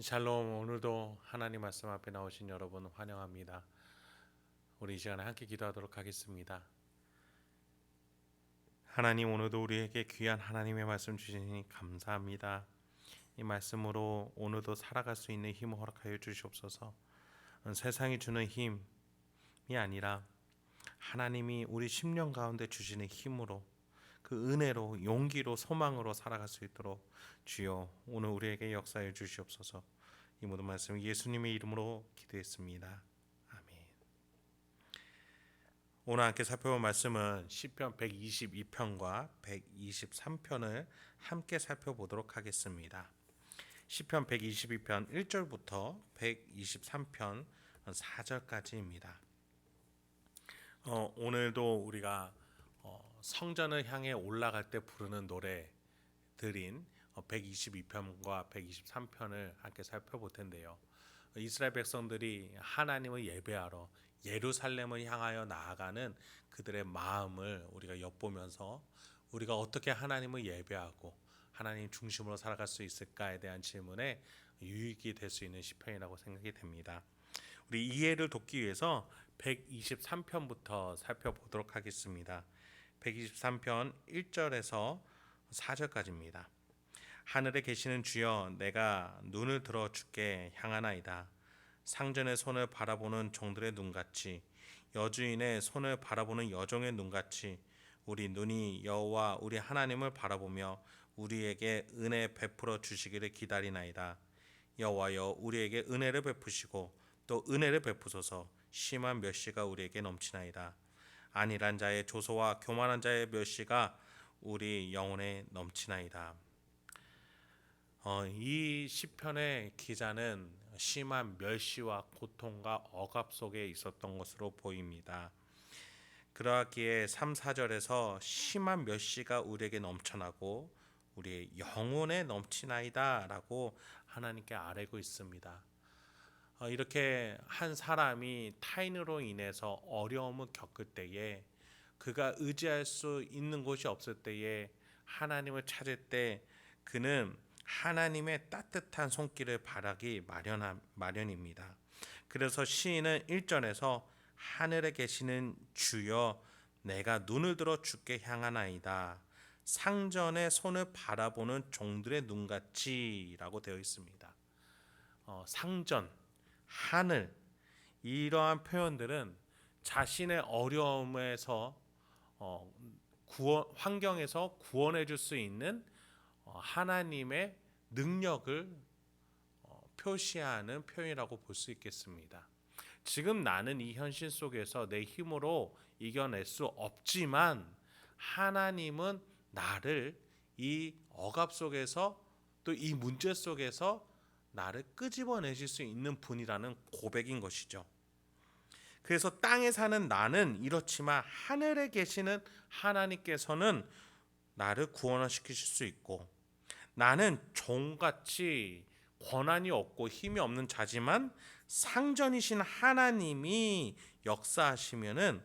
샬롬. 오늘도 하나님 말씀 앞에 나오신 여러분 환영합니다. 우리 이 시간에 함께 기도하도록 하겠습니다. 하나님, 오늘도 우리에게 귀한 하나님의 말씀 주시니 감사합니다. 이 말씀으로 오늘도 살아갈 수 있는 힘을 허락하여 주시옵소서. 세상이 주는 힘이 아니라 하나님이 우리 심령 가운데 주시는 힘으로, 그 은혜로, 용기로, 소망으로 살아갈 수 있도록 주여 오늘 우리에게 역사해 주시옵소서. 이 모든 말씀 예수님의 이름으로 기도했습니다. 아멘. 오늘 함께 살펴볼 말씀은 시편 122편과 123편을 함께 살펴보도록 하겠습니다. 시편 122편 1절부터 123편 4절까지입니다. 오늘도 우리가 성전을 향해 올라갈 때 부르는 노래들인 122편과 123편을 함께 살펴볼 텐데요. 이스라엘 백성들이 하나님을 예배하러 예루살렘을 향하여 나아가는 그들의 마음을 우리가 엿보면서 우리가 어떻게 하나님을 예배하고 하나님 중심으로 살아갈 수 있을까에 대한 질문에 유익이 될 수 있는 시편이라고 생각이 됩니다. 우리 이해를 돕기 위해서 123편부터 살펴보도록 하겠습니다. 123편 1절에서 4절까지입니다. 하늘에 계시는 주여, 내가 눈을 들어 주께 향하나이다. 상전의 손을 바라보는 종들의 눈같이, 여주인의 손을 바라보는 여종의 눈같이 우리 눈이 여호와 우리 하나님을 바라보며 우리에게 은혜 베풀어 주시기를 기다리나이다. 여호와여, 우리에게 은혜를 베푸시고 또 은혜를 베푸소서. 심한 멸시가 우리에게 넘치나이다. 안일한 자의 조소와 교만한 자의 멸시가 우리 영혼에 넘치나이다. 이 시편의 기자는 심한 멸시와 고통과 억압 속에 있었던 것으로 보입니다. 그러기에 3, 4절에서 심한 멸시가 우리에게 넘쳐나고 우리의 영혼에 넘치나이다 라고 하나님께 아뢰고 있습니다. 이렇게 한 사람이 타인으로 인해서 어려움을 겪을 때에, 그가 의지할 수 있는 곳이 없을 때에 하나님을 찾을 때 그는 하나님의 따뜻한 손길을 바라기 마련입니다. 그래서 시인은 1절에서 하늘에 계시는 주여, 내가 눈을 들어 주께 향하나이다. 상전의 손을 바라보는 종들의 눈같이 라고 되어 있습니다. 상전, 하늘, 이러한 표현들은 자신의 어려움에서 환경에서 구원해 줄 수 있는 하나님의 능력을 표시하는 표현이라고 볼 수 있겠습니다. 지금 나는 이 현실 속에서 내 힘으로 이겨낼 수 없지만 하나님은 나를 이 억압 속에서, 또 이 문제 속에서 나를 끄집어내실 수 있는 분이라는 고백인 것이죠. 그래서 땅에 사는 나는 이렇지만 하늘에 계시는 하나님께서는 나를 구원시키실 수 있고, 나는 종같이 권한이 없고 힘이 없는 자지만 상전이신 하나님이 역사하시면은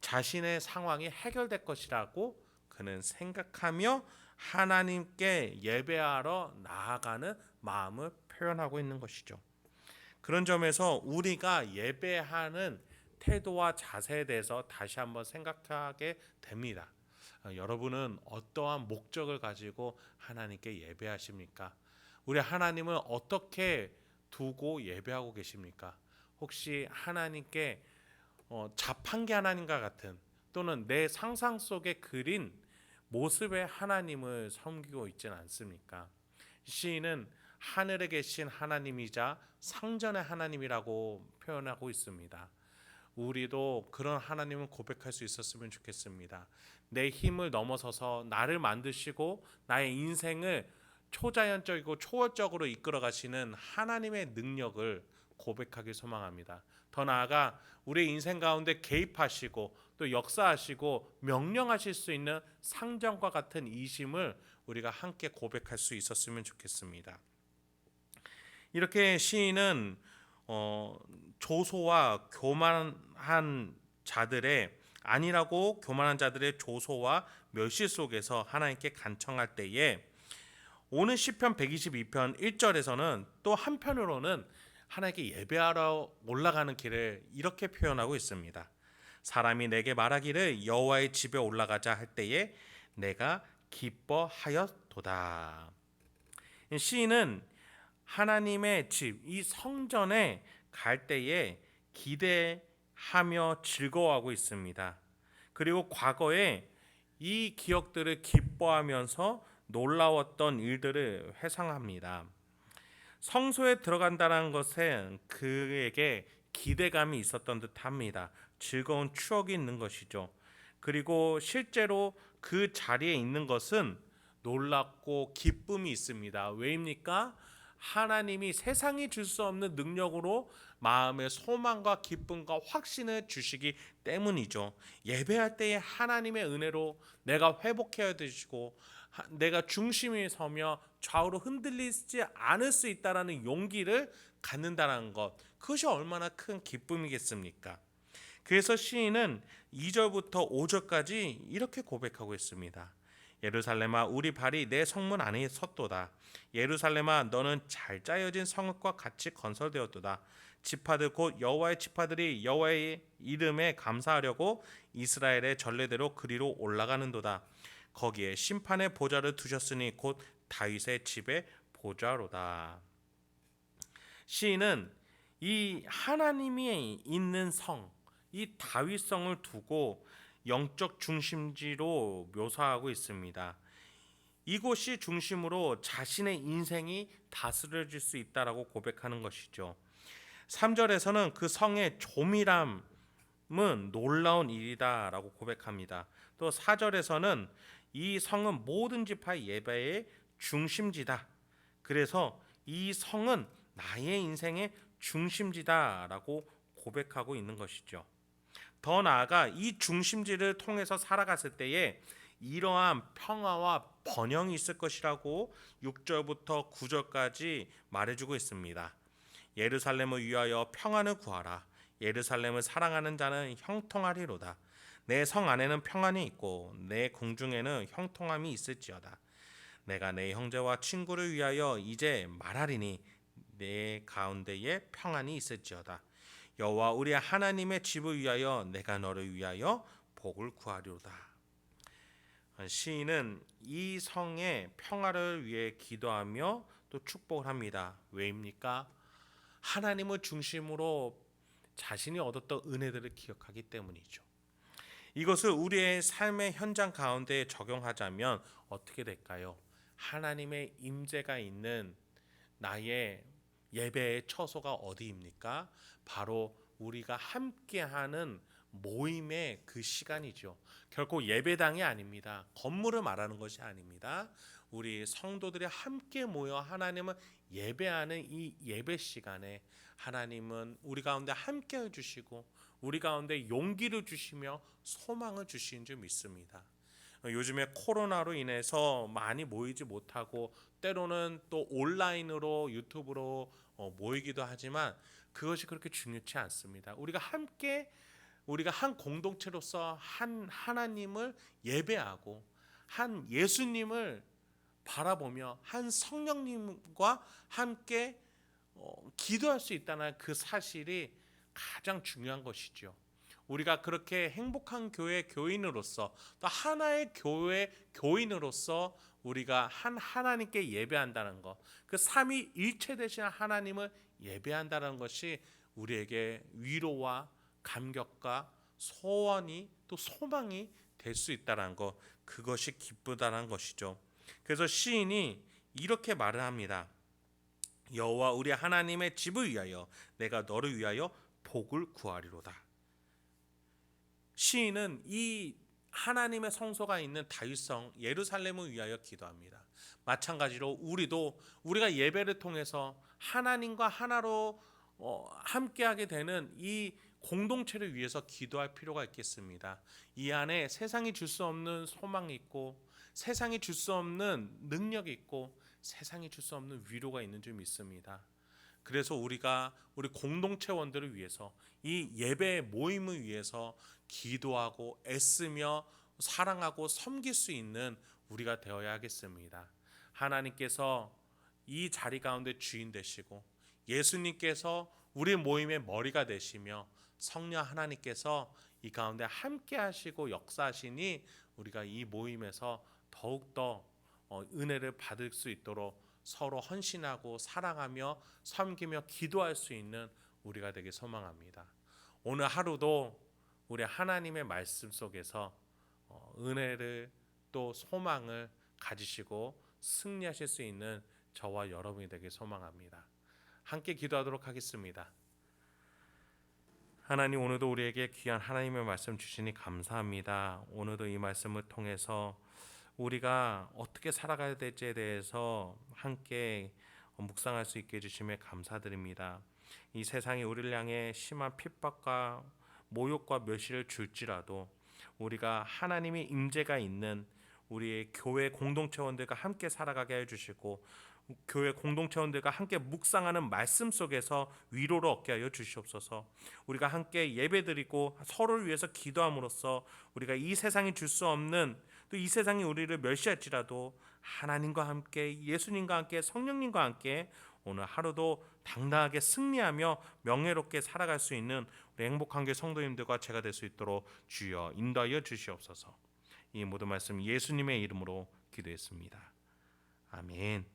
자신의 상황이 해결될 것이라고 그는 생각하며 하나님께 예배하러 나아가는 마음을 표현하고 있는 것이죠. 그런 점에서 우리가 예배하는 태도와 자세에 대해서 다시 한번 생각하게 됩니다. 여러분은 어떠한 목적을 가지고 하나님께 예배하십니까? 우리 하나님을 어떻게 두고 예배하고 계십니까? 혹시 하나님께 자판기 하나님과 같은, 또는 내 상상 속에 그린 모습의 하나님을 섬기고 있지는 않습니까? 시인은 하늘에 계신 하나님이자 상전의 하나님이라고 표현하고 있습니다. 우리도 그런 하나님을 고백할 수 있었으면 좋겠습니다. 내 힘을 넘어서서 나를 만드시고 나의 인생을 초자연적이고 초월적으로 이끌어 가시는 하나님의 능력을 고백하길 소망합니다. 더 나아가 우리의 인생 가운데 개입하시고 또 역사하시고 명령하실 수 있는 상전과 같은 이심을 우리가 함께 고백할 수 있었으면 좋겠습니다. 이렇게 시인은 조소와 교만한 자들의, 아니라고 교만한 자들의 조소와 멸시 속에서 하나님께 간청할 때에 오늘 시편 122편 1절에서는 또 한편으로는 하나님께 예배하러 올라가는 길을 이렇게 표현하고 있습니다. 사람이 내게 말하기를 여호와의 집에 올라가자 할 때에 내가 기뻐하였도다. 시인은 하나님의 집, 이 성전에 갈 때에 기대하며 즐거워하고 있습니다. 그리고 과거에 이 기억들을 기뻐하면서 놀라웠던 일들을 회상합니다. 성소에 들어간다는 것은 그에게 기대감이 있었던 듯합니다. 즐거운 추억이 있는 것이죠. 그리고 실제로 그 자리에 있는 것은 놀랍고 기쁨이 있습니다. 왜입니까? 하나님이 세상이 줄 수 없는 능력으로 마음의 소망과 기쁨과 확신을 주시기 때문이죠. 예배할 때에 하나님의 은혜로 내가 회복해야 되시고 내가 중심에 서며 좌우로 흔들리지 않을 수 있다라는 용기를 갖는다는 것, 그것이 얼마나 큰 기쁨이겠습니까? 그래서 시인은 2절부터 5절까지 이렇게 고백하고 있습니다. 예루살렘아, 우리 발이 내 성문 안에 섰도다. 예루살렘아, 너는 잘 짜여진 성읍과 같이 건설되었도다. 지파들 곧 여호와의 지파들이 여호와의 이름에 감사하려고 이스라엘의 전례대로 그리로 올라가는도다. 거기에 심판의 보좌를 두셨으니 곧 다윗의 집의 보좌로다. 시인은 이 하나님이 있는 성, 이 다윗성을 두고 영적 중심지로 묘사하고 있습니다. 이곳이 중심으로 자신의 인생이 다스려질 수 있다라고 고백하는 것이죠. 3절에서는 그 성의 조밀함은 놀라운 일이다라고 고백합니다. 또 4절에서는 이 성은 모든 지파의 예배의 중심지다. 그래서 이 성은 나의 인생의 중심지다라고 고백하고 있는 것이죠. 더 나아가 이 중심지를 통해서 살아갔을 때에 이러한 평화와 번영이 있을 것이라고 6절부터 9절까지 말해주고 있습니다. 예루살렘을 위하여 평안을 구하라. 예루살렘을 사랑하는 자는 형통하리로다. 내 성 안에는 평안이 있고 내 궁중에는 형통함이 있을지어다. 내가 내 형제와 친구를 위하여 이제 말하리니 내 가운데에 평안이 있을지어다. 여호와 우리 하나님의 집을 위하여 내가 너를 위하여 복을 구하리로다. 시인은 이 성의 평화를 위해 기도하며 또 축복을 합니다. 왜입니까? 하나님을 중심으로 자신이 얻었던 은혜들을 기억하기 때문이죠. 이것을 우리의 삶의 현장 가운데 적용하자면 어떻게 될까요? 하나님의 임재가 있는 나의 예배의 처소가 어디입니까? 바로 우리가 함께하는 모임의 그 시간이죠. 결코 예배당이 아닙니다. 건물을 말하는 것이 아닙니다. 우리 성도들이 함께 모여 하나님을 예배하는 이 예배 시간에 하나님은 우리 가운데 함께 해주시고 우리 가운데 용기를 주시며 소망을 주시는 줄 믿습니다. 요즘에 코로나로 인해서 많이 모이지 못하고 때로는 또 온라인으로 유튜브로 모이기도 하지만 그것이 그렇게 중요치 않습니다. 우리가 한 공동체로서 한 하나님을 예배하고 한 예수님을 바라보며 한 성령님과 함께 기도할 수 있다는 그 사실이 가장 중요한 것이죠. 우리가 그렇게 행복한 교회 교인으로서 또 하나의 교회 교인으로서 우리가 한 하나님께 예배한다는 것, 그 삼위일체 되신 하나님을 예배한다는 것이 우리에게 위로와 감격과 소원이 또 소망이 될 수 있다는 것, 그것이 기쁘다는 것이죠. 그래서 시인이 이렇게 말을 합니다. 여호와 우리 하나님의 집을 위하여 내가 너를 위하여 복을 구하리로다. 시인은 이 하나님의 성소가 있는 다윗성 예루살렘을 위하여 기도합니다. 마찬가지로 우리가 예배를 통해서 하나님과 하나로 함께하게 되는 이 공동체를 위해서 기도할 필요가 있겠습니다. 이 안에 세상이 줄 수 없는 소망이 있고 세상이 줄 수 없는 능력이 있고 세상이 줄 수 없는 위로가 있는 줄 믿습니다. 그래서 우리 공동체원들을 위해서 이 예배 모임을 위해서 기도하고 애쓰며 사랑하고 섬길 수 있는 우리가 되어야 하겠습니다. 하나님께서 이 자리 가운데 주인 되시고 예수님께서 우리 모임의 머리가 되시며 성령 하나님께서 이 가운데 함께 하시고 역사하시니 우리가 이 모임에서 더욱더 은혜를 받을 수 있도록 서로 헌신하고 사랑하며 섬기며 기도할 수 있는 우리가 되길 소망합니다. 오늘 하루도 우리 하나님의 말씀 속에서 은혜를 또 소망을 가지시고 승리하실 수 있는 저와 여러분이 되길 소망합니다. 함께 기도하도록 하겠습니다. 하나님, 오늘도 우리에게 귀한 하나님의 말씀 주시니 감사합니다. 오늘도 이 말씀을 통해서 우리가 어떻게 살아가야 될지에 대해서 함께 묵상할 수 있게 해주심에 감사드립니다. 이 세상이 우리를 향해 심한 핍박과 모욕과 멸시를 줄지라도 우리가 하나님의 임재가 있는 우리의 교회 공동체원들과 함께 살아가게 해주시고 교회 공동체원들과 함께 묵상하는 말씀 속에서 위로를 얻게 하여 주시옵소서. 우리가 함께 예배드리고 서로를 위해서 기도함으로써 우리가 이 세상이 줄 수 없는, 또 이 세상이 우리를 멸시할지라도 하나님과 함께, 예수님과 함께, 성령님과 함께 오늘 하루도 당당하게 승리하며 명예롭게 살아갈 수 있는 우리 행복한 교회 성도님들과 제가 될 수 있도록 주여 인도하여 주시옵소서. 이 모든 말씀 예수님의 이름으로 기도했습니다. 아멘.